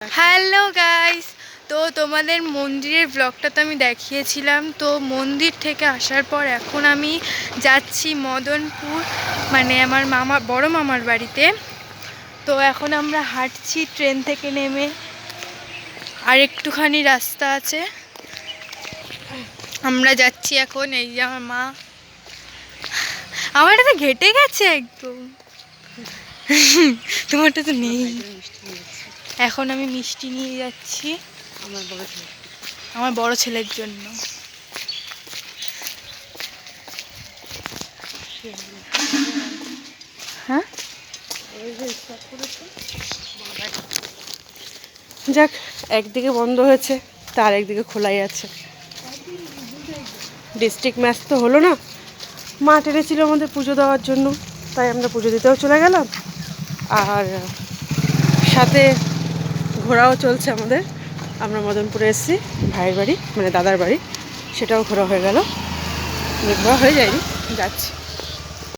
Hello guys, তো তোমাদের মন্দিরের ব্লগটা তো আমি দেখিয়েছিলাম। তো মন্দির থেকে আসার পর এখন আমি যাচ্ছি মদনপুর, মানে আমার বড় মামার বাড়িতে। তো এখন আমরা হাঁটছি ট্রেন থেকে নেমে, আর একটুখানি রাস্তা আছে, আমরা যাচ্ছি এখন। এই যে আমার মা, আমারটা তো ঘেটে গেছে একদম, তোমারটা তো নেই। এখন আমি মিষ্টি নিয়ে যাচ্ছি আমার বড় ছেলের জন্য। হ্যাঁ, যাক, একদিকে বন্ধ হয়েছে তার একদিকে খোলাই আছে। ডিস্ট্রিক্ট ম্যাচ তো হলো না, মা টেনেছিল আমাদের পুজো দেওয়ার জন্য, তাই আমরা পুজো দিতেও চলে গেলাম। আর সাথে ঘোরাও চলছে আমাদের। আমরা মদনপুরে এসেছি ভাইয়ের বাড়ি, মানে দাদার বাড়ি, সেটাও ঘোরা হয়ে গেল। ঘোরা হয়ে যায়নি, যাচ্ছি।